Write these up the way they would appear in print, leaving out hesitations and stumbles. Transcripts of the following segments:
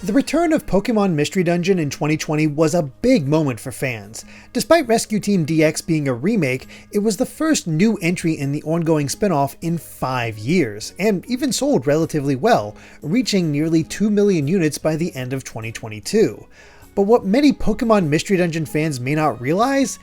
The return of Pokémon Mystery Dungeon in 2020 was a big moment for fans. Despite Rescue Team DX being a remake, it was the first new entry in the ongoing spin-off in 5 years, and even sold relatively well, reaching nearly 2 million units by the end of 2022. But what many Pokémon Mystery Dungeon fans may not realize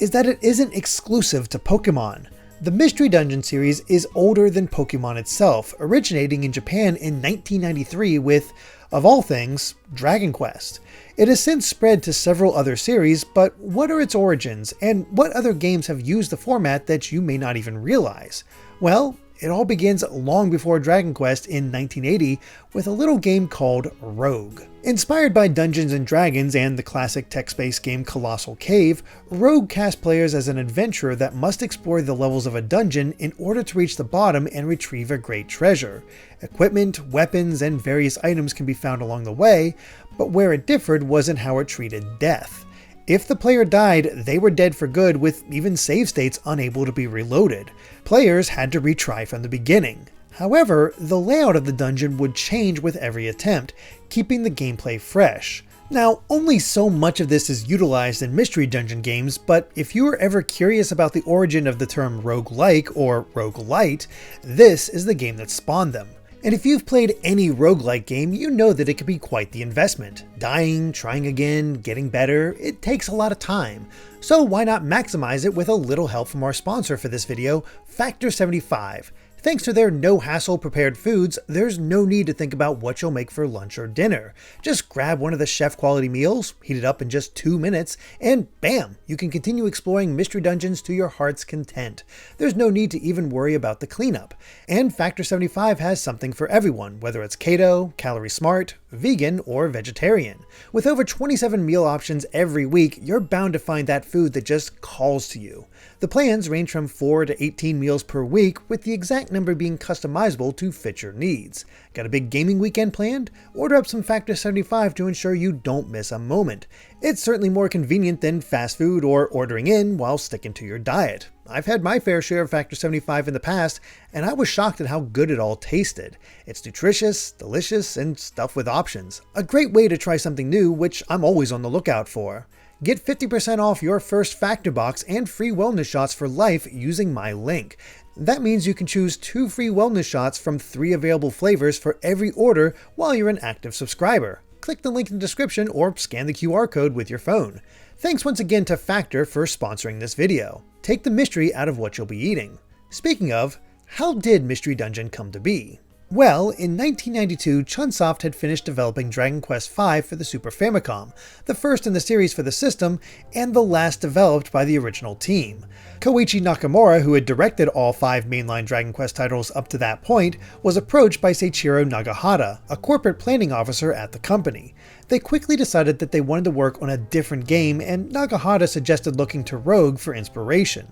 is that it isn't exclusive to Pokémon. The Mystery Dungeon series is older than Pokémon itself, originating in Japan in 1993 with, of all things, Dragon Quest. It has since spread to several other series, but what are its origins, and what other games have used the format that you may not even realize? Well, it all begins long before Dragon Quest in 1980 with a little game called Rogue. Inspired by Dungeons & Dragons and the classic text-based game Colossal Cave, Rogue casts players as an adventurer that must explore the levels of a dungeon in order to reach the bottom and retrieve a great treasure. Equipment, weapons, and various items can be found along the way, but where it differed was in how it treated death. If the player died, they were dead for good, with even save states unable to be reloaded. Players had to retry from the beginning. However, the layout of the dungeon would change with every attempt, keeping the gameplay fresh. Now, only so much of this is utilized in Mystery Dungeon games, but if you are ever curious about the origin of the term roguelike or roguelite, this is the game that spawned them. And if you've played any roguelike game, you know that it can be quite the investment. Dying, trying again, getting better, it takes a lot of time. So why not maximize it with a little help from our sponsor for this video, Factor 75. Thanks to their no-hassle prepared foods, there's no need to think about what you'll make for lunch or dinner. Just grab one of the chef-quality meals, heat it up in just 2 minutes, and bam! You can continue exploring Mystery Dungeons to your heart's content. There's no need to even worry about the cleanup. And Factor 75 has something for everyone, whether it's keto, calorie smart, vegan, or vegetarian. With over 27 meal options every week, you're bound to find that food that just calls to you. The plans range from 4 to 18 meals per week, with the exact number being customizable to fit your needs. Got a big gaming weekend planned? Order up some Factor 75 to ensure you don't miss a moment. It's certainly more convenient than fast food or ordering in while sticking to your diet. I've had my fair share of Factor 75 in the past, and I was shocked at how good it all tasted. It's nutritious, delicious, and stuffed with options. A great way to try something new, which I'm always on the lookout for. Get 50% off your first Factor box and free wellness shots for life using my link. That means you can choose 2 free wellness shots from 3 available flavors for every order while you're an active subscriber. Click the link in the description or scan the QR code with your phone. Thanks once again to Factor for sponsoring this video. Take the mystery out of what you'll be eating. Speaking of, how did Mystery Dungeon come to be? Well, in 1992, Chunsoft had finished developing Dragon Quest V for the Super Famicom, the first in the series for the system, and the last developed by the original team. Koichi Nakamura, who had directed all 5 mainline Dragon Quest titles up to that point, was approached by Seiichiro Nagahata, a corporate planning officer at the company. They quickly decided that they wanted to work on a different game, and Nagahata suggested looking to Rogue for inspiration.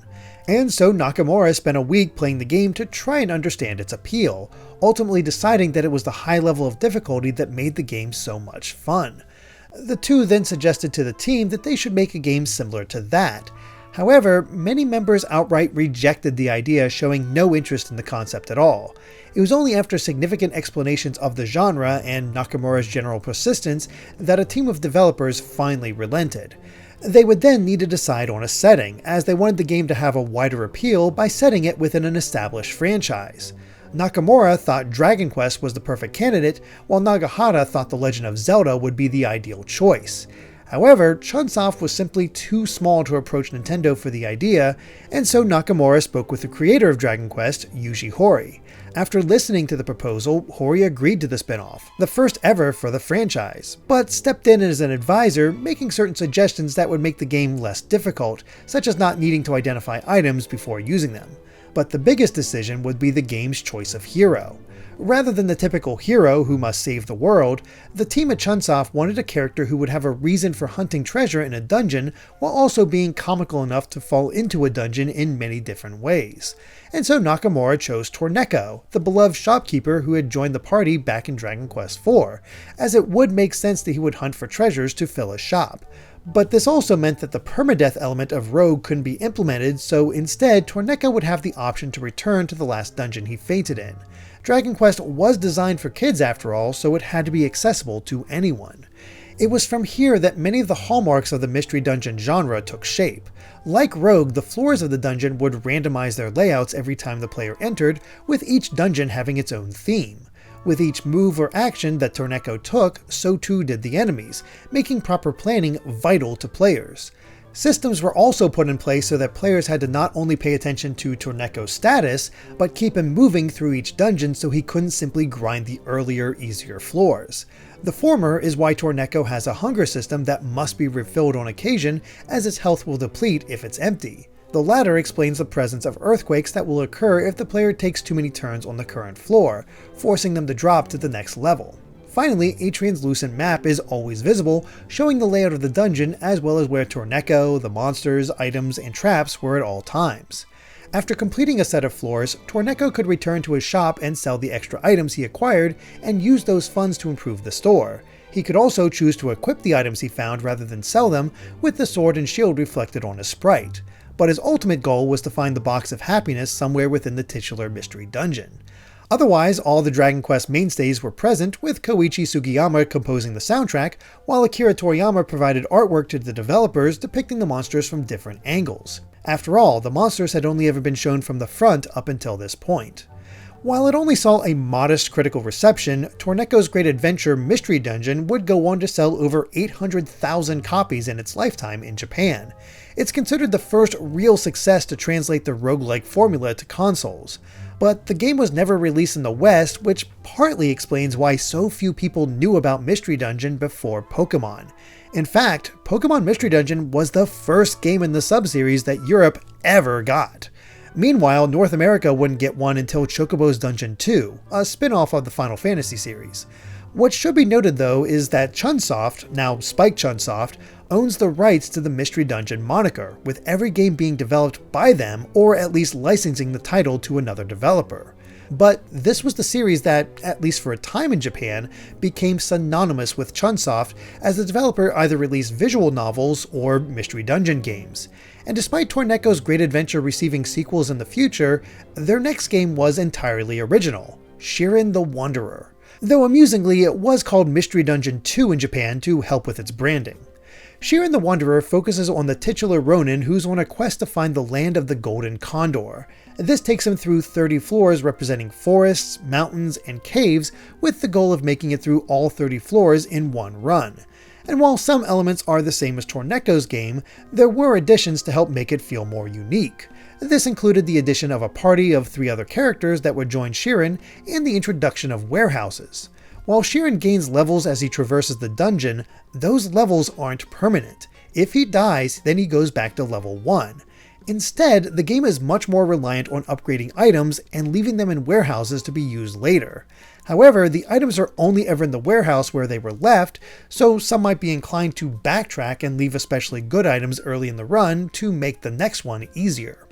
And so Nakamura spent a week playing the game to try and understand its appeal, ultimately deciding that it was the high level of difficulty that made the game so much fun. The two then suggested to the team that they should make a game similar to that. However, many members outright rejected the idea, showing no interest in the concept at all. It was only after significant explanations of the genre and Nakamura's general persistence that a team of developers finally relented. They would then need to decide on a setting, as they wanted the game to have a wider appeal by setting it within an established franchise. Nakamura thought Dragon Quest was the perfect candidate, while Nagahata thought The Legend of Zelda would be the ideal choice. However, Chunsoft was simply too small to approach Nintendo for the idea, and so Nakamura spoke with the creator of Dragon Quest, Yuji Horii. After listening to the proposal, Horii agreed to the spin-off, the first ever for the franchise, but stepped in as an advisor, making certain suggestions that would make the game less difficult, such as not needing to identify items before using them. But the biggest decision would be the game's choice of hero. Rather than the typical hero who must save the world, the team at Chunsoft wanted a character who would have a reason for hunting treasure in a dungeon while also being comical enough to fall into a dungeon in many different ways. And so Nakamura chose Torneko, the beloved shopkeeper who had joined the party back in Dragon Quest IV, as it would make sense that he would hunt for treasures to fill a shop. But this also meant that the permadeath element of Rogue couldn't be implemented, so instead Torneko would have the option to return to the last dungeon he fainted in. Dragon Quest was designed for kids after all, so it had to be accessible to anyone. It was from here that many of the hallmarks of the Mystery Dungeon genre took shape. Like Rogue, the floors of the dungeon would randomize their layouts every time the player entered, with each dungeon having its own theme. With each move or action that Torneko took, so too did the enemies, making proper planning vital to players. Systems were also put in place so that players had to not only pay attention to Torneko's status, but keep him moving through each dungeon so he couldn't simply grind the earlier, easier floors. The former is why Torneko has a hunger system that must be refilled on occasion, as its health will deplete if it's empty. The latter explains the presence of earthquakes that will occur if the player takes too many turns on the current floor, forcing them to drop to the next level. Finally, a translucent map is always visible, showing the layout of the dungeon as well as where Torneko, the monsters, items, and traps were at all times. After completing a set of floors, Torneko could return to his shop and sell the extra items he acquired and use those funds to improve the store. He could also choose to equip the items he found rather than sell them, with the sword and shield reflected on his sprite. But his ultimate goal was to find the box of happiness somewhere within the titular mystery dungeon. Otherwise, all the Dragon Quest mainstays were present, with Koichi Sugiyama composing the soundtrack, while Akira Toriyama provided artwork to the developers depicting the monsters from different angles. After all, the monsters had only ever been shown from the front up until this point. While it only saw a modest critical reception, Torneko's Great Adventure Mystery Dungeon would go on to sell over 800,000 copies in its lifetime in Japan. It's considered the first real success to translate the roguelike formula to consoles. But the game was never released in the West, which partly explains why so few people knew about Mystery Dungeon before Pokémon. In fact, Pokémon Mystery Dungeon was the first game in the subseries that Europe ever got. Meanwhile, North America wouldn't get one until Chocobo's Dungeon 2, a spin-off of the Final Fantasy series. What should be noted though is that Chunsoft, now Spike Chunsoft, owns the rights to the Mystery Dungeon moniker, with every game being developed by them or at least licensing the title to another developer. But this was the series that, at least for a time in Japan, became synonymous with Chunsoft, as the developer either released visual novels or Mystery Dungeon games. And despite Torneko's Great Adventure receiving sequels in the future, their next game was entirely original, Shiren the Wanderer. Though amusingly, it was called Mystery Dungeon 2 in Japan to help with its branding. Shiren the Wanderer focuses on the titular Ronin who's on a quest to find the land of the Golden Condor. This takes him through 30 floors representing forests, mountains, and caves, with the goal of making it through all 30 floors in one run. And while some elements are the same as Torneko's game, there were additions to help make it feel more unique. This included the addition of a party of 3 other characters that would join Shiren, and the introduction of warehouses. While Shiren gains levels as he traverses the dungeon, those levels aren't permanent. If he dies, then he goes back to level 1. Instead, the game is much more reliant on upgrading items and leaving them in warehouses to be used later. However, the items are only ever in the warehouse where they were left, so some might be inclined to backtrack and leave especially good items early in the run to make the next one easier.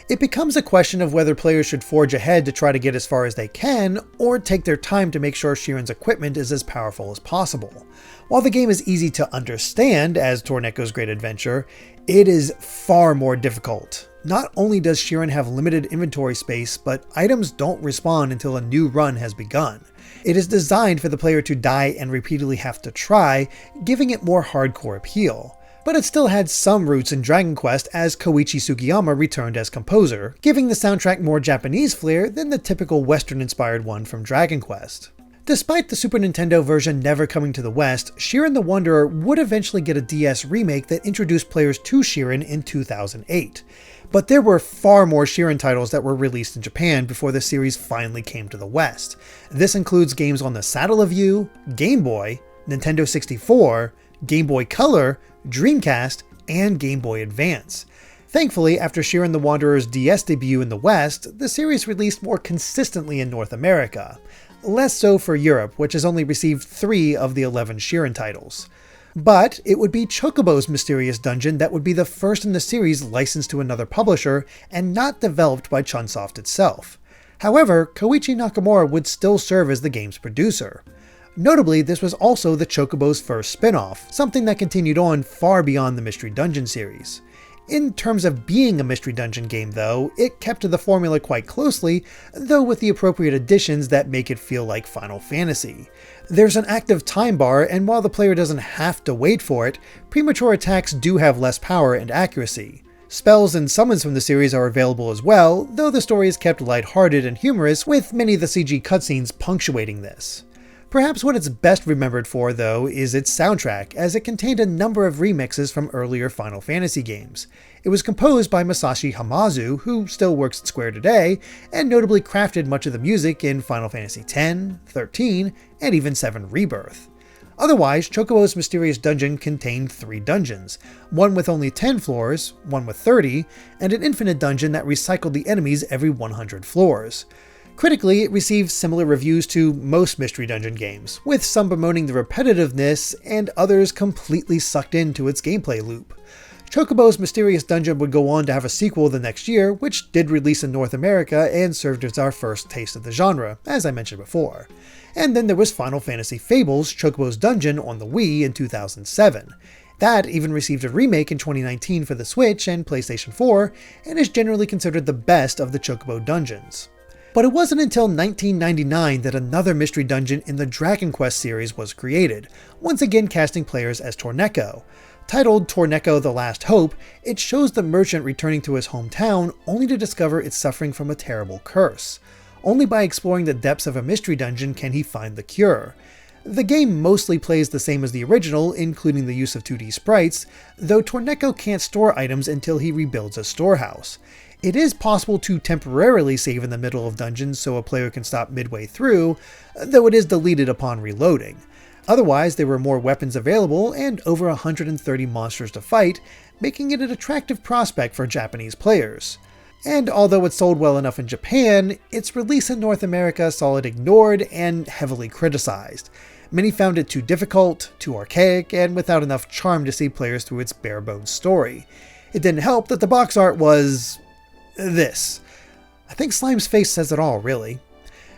It becomes a question of whether players should forge ahead to try to get as far as they can, or take their time to make sure Shiren's equipment is as powerful as possible. While the game is easy to understand as Torneko's Great Adventure, it is far more difficult. Not only does Shiren have limited inventory space, but items don't respawn until a new run has begun. It is designed for the player to die and repeatedly have to try, giving it more hardcore appeal. But it still had some roots in Dragon Quest as Koichi Sugiyama returned as composer, giving the soundtrack more Japanese flair than the typical Western-inspired one from Dragon Quest. Despite the Super Nintendo version never coming to the West, Shiren the Wanderer would eventually get a DS remake that introduced players to Shiren in 2008. But there were far more Shiren titles that were released in Japan before the series finally came to the West. This includes games on the Satellaview, Game Boy, Nintendo 64, Game Boy Color, Dreamcast, and Game Boy Advance. Thankfully, after Shiren the Wanderer's DS debut in the West, the series released more consistently in North America. Less so for Europe, which has only received 3 of the 11 Shiren titles. But it would be Chocobo's Mysterious Dungeon that would be the first in the series licensed to another publisher and not developed by Chunsoft itself. However, Koichi Nakamura would still serve as the game's producer. Notably, this was also the Chocobo's first spin-off, something that continued on far beyond the Mystery Dungeon series. In terms of being a Mystery Dungeon game though, it kept to the formula quite closely, though with the appropriate additions that make it feel like Final Fantasy. There's an active time bar, and while the player doesn't have to wait for it, premature attacks do have less power and accuracy. Spells and summons from the series are available as well, though the story is kept lighthearted and humorous, with many of the CG cutscenes punctuating this. Perhaps what it's best remembered for, though, is its soundtrack, as it contained a number of remixes from earlier Final Fantasy games. It was composed by Masashi Hamauzu, who still works at Square today, and notably crafted much of the music in Final Fantasy X, 13, and even 7 Rebirth. Otherwise, Chocobo's Mysterious Dungeon contained 3 dungeons, one with only 10 floors, one with 30, and an infinite dungeon that recycled the enemies every 100 floors. Critically, it received similar reviews to most Mystery Dungeon games, with some bemoaning the repetitiveness and others completely sucked into its gameplay loop. Chocobo's Mysterious Dungeon would go on to have a sequel the next year, which did release in North America and served as our first taste of the genre, as I mentioned before. And then there was Final Fantasy Fables Chocobo's Dungeon on the Wii in 2007. That even received a remake in 2019 for the Switch and PlayStation 4, and is generally considered the best of the Chocobo dungeons. But it wasn't until 1999 that another Mystery Dungeon in the Dragon Quest series was created, once again casting players as Torneko. Titled Torneko the Last Hope, it shows the merchant returning to his hometown only to discover it's suffering from a terrible curse. Only by exploring the depths of a mystery dungeon can he find the cure. The game mostly plays the same as the original, including the use of 2D sprites, though Torneko can't store items until he rebuilds a storehouse. It is possible to temporarily save in the middle of dungeons so a player can stop midway through, though it is deleted upon reloading. Otherwise, there were more weapons available and over 130 monsters to fight, making it an attractive prospect for Japanese players. And although it sold well enough in Japan, its release in North America saw it ignored and heavily criticized. Many found it too difficult, too archaic, and without enough charm to see players through its bare-bones story. It didn't help that the box art was this. I think Slime's face says it all, really.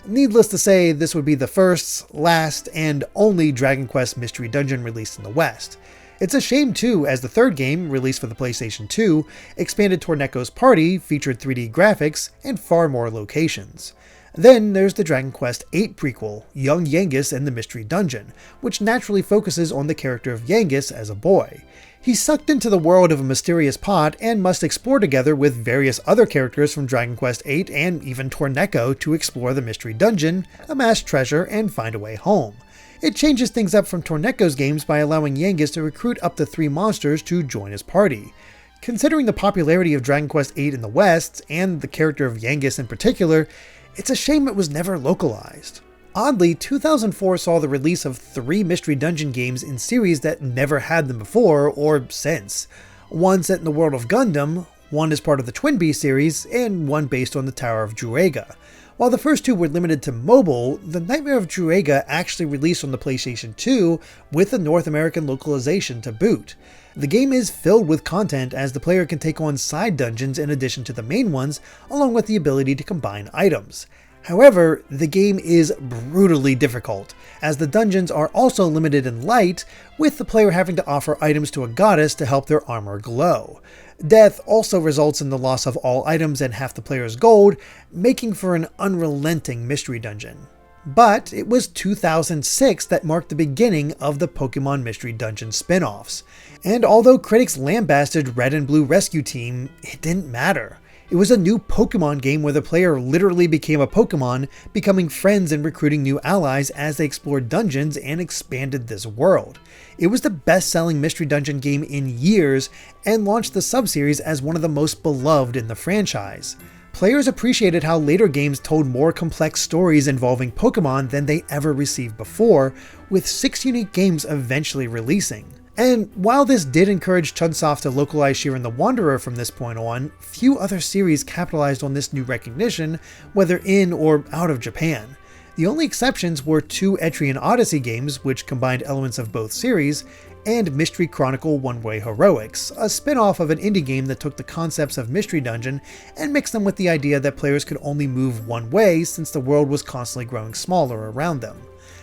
Needless to say, this would be the first, last, and only Dragon Quest Mystery Dungeon released in the West. It's a shame too, as the third game, released for the PlayStation 2, expanded Torneko's party, featured 3D graphics, and far more locations. Then there's the Dragon Quest VIII prequel, Young Yangus and the Mystery Dungeon, which naturally focuses on the character of Yangus as a boy. He's sucked into the world of a mysterious pot and must explore together with various other characters from Dragon Quest VIII and even Torneko to explore the Mystery Dungeon, amass treasure, and find a way home. It changes things up from Torneko's games by allowing Yangus to recruit up to 3 monsters to join his party. Considering the popularity of Dragon Quest VIII in the West, and the character of Yangus in particular, it's a shame it was never localized. Oddly, 2004 saw the release of 3 Mystery Dungeon games in series that never had them before or since. One set in the world of Gundam, one as part of the Twin Beast series, and one based on the Tower of Druaga. While the first 2 were limited to mobile, the Nightmare of Druaga actually released on the PlayStation 2 with a North American localization to boot. The game is filled with content as the player can take on side dungeons in addition to the main ones, along with the ability to combine items. However, the game is brutally difficult, as the dungeons are also limited in light, with the player having to offer items to a goddess to help their armor glow. Death also results in the loss of all items and half the player's gold, making for an unrelenting mystery dungeon. But it was 2006 that marked the beginning of the Pokémon Mystery Dungeon spin-offs. And although critics lambasted Red and Blue Rescue Team, it didn't matter. It was a new Pokémon game where the player literally became a Pokémon, becoming friends and recruiting new allies as they explored dungeons and expanded this world. It was the best-selling Mystery Dungeon game in years and launched the sub-series as one of the most beloved in the franchise. Players appreciated how later games told more complex stories involving Pokémon than they ever received before, with 6 unique games eventually releasing. And while this did encourage Chunsoft to localize Shiren the Wanderer from this point on, few other series capitalized on this new recognition, whether in or out of Japan. The only exceptions were 2 Etrian Odyssey games, which combined elements of both series, and Mystery Chronicle One-Way Heroics, a spin-off of an indie game that took the concepts of Mystery Dungeon and mixed them with the idea that players could only move one way since the world was constantly growing smaller around them.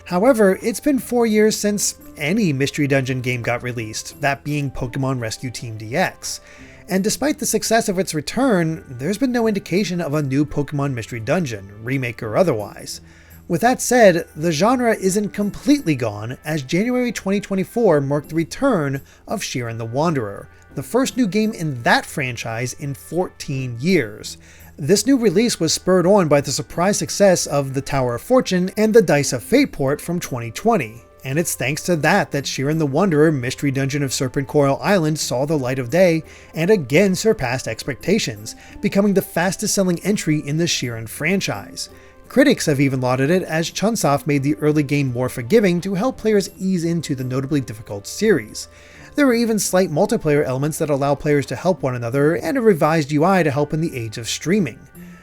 However, it's been 4 years since any Mystery Dungeon game got released, that being Pokémon Rescue Team DX. and despite the success of its return, there's been no indication of a new Pokémon Mystery Dungeon, remake or otherwise. With that said, the genre isn't completely gone, as January 2024 marked the return of Shiren the Wanderer, the first new game in that franchise in 14 years. This new release was spurred on by the surprise success of the Tower of Fortune and the Dice of Fate port from 2020, and it's thanks to that Shiren the Wanderer Mystery Dungeon of Serpent Coil Island saw the light of day and again surpassed expectations, becoming the fastest selling entry in the Shiren franchise. Critics have even lauded it as Chunsoft made the early game more forgiving to help players ease into the notably difficult series. There are even slight multiplayer elements that allow players to help one another, and a revised UI to help in the age of streaming.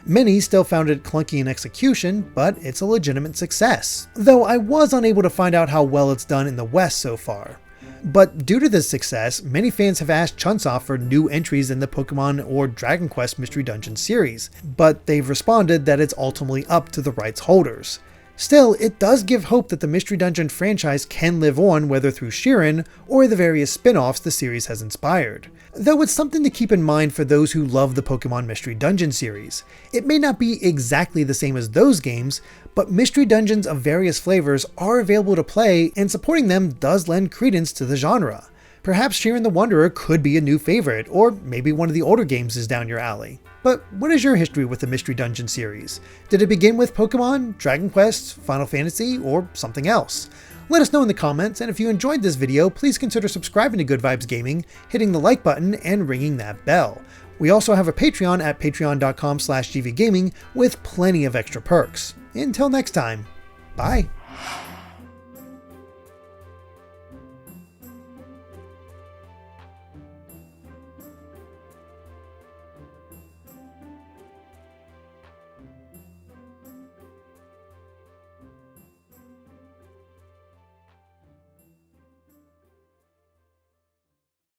Many still found it clunky in execution, but it's a legitimate success, though I was unable to find out how well it's done in the West so far. But due to this success, many fans have asked Chunsoft for new entries in the Pokemon or Dragon Quest Mystery Dungeon series, but they've responded that it's ultimately up to the rights holders. Still, it does give hope that the Mystery Dungeon franchise can live on, whether through Shiren or the various spin-offs the series has inspired. Though it's something to keep in mind for those who love the Pokemon Mystery Dungeon series. It may not be exactly the same as those games, but Mystery Dungeons of various flavors are available to play, and supporting them does lend credence to the genre. Perhaps Shiren the Wanderer could be a new favorite, or maybe one of the older games is down your alley. But what is your history with the Mystery Dungeon series? Did it begin with Pokemon, Dragon Quest, Final Fantasy, or something else? Let us know in the comments, and if you enjoyed this video, please consider subscribing to Good Vibes Gaming, hitting the like button, and ringing that bell. We also have a Patreon at patreon.com/gvgaming with plenty of extra perks. Until next time, bye!